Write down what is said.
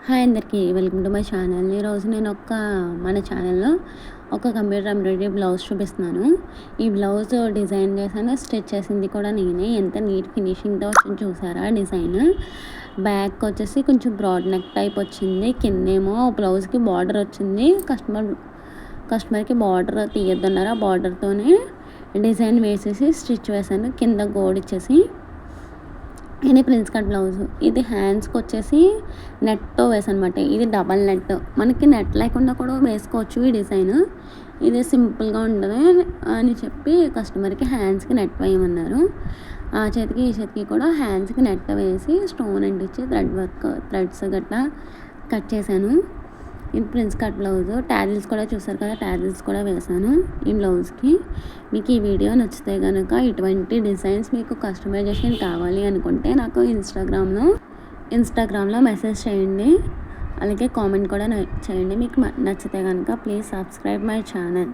Hi అందరికీ, welcome to my channel. ఈరోజు నేను మన ఛానల్లో ఒక కంప్యూటర్ ఎంబ్రాయిడరీ బ్లౌజ్ చూపిస్తున్నాను. ఈ బ్లౌజ్ డిజైన్ చేశాను, స్టిచ్ చేసింది కూడా నేనే. ఎంత నీట్ ఫినిషింగ్తో వచ్చింది చూసారా డిజైన్. బ్యాక్ వచ్చేసి కొంచెం బ్రాడ్ నెక్ టైప్ వచ్చింది, కిందేమో బ్లౌజ్కి బార్డర్ వచ్చింది. కస్టమర్కి బార్డర్ తీయొద్దన్నారు, ఆ బార్డర్తోనే డిజైన్ వేసేసి స్టిచ్ వేసాను. కింద గోడ్ ఇచ్చేసి ఇది ప్రిన్స్ కట్ బ్లౌజ్. ఇది హ్యాండ్స్కి వచ్చేసి నెట్తో వేసనమాట. ఇది డబల్ నెట్, మనకి నెట్ లేకుండా కూడా వేసుకోవచ్చు ఈ డిజైన్. ఇది సింపుల్గా ఉంటుంది అని చెప్పి కస్టమర్కి హ్యాండ్స్కి నెట్ వేయమన్నారు. ఆ చేతికి ఈ చేతికి కూడా హ్యాండ్స్కి నెట్ వేసి స్టోన్ అంటించి థ్రెడ్స్ గట్రా కట్ చేశాను. ఇది ప్రిన్స్ కట్ బ్లౌజ్. ట్యాజిల్స్ కూడా చూసారు కదా, ట్యాజిల్స్ కూడా వేసాను ఈ బ్లౌజ్కి. మీకు ఈ వీడియో నచ్చితే కనుక ఇటువంటి డిజైన్స్ మీకు కస్టమైజేషన్ కావాలి అనుకుంటే నాకు ఇన్స్టాగ్రామ్లో మెసేజ్ చేయండి, అలాగే కామెంట్ కూడా చేయండి. మీకు నచ్చితే కనుక ప్లీజ్ సబ్స్క్రైబ్ మై ఛానల్.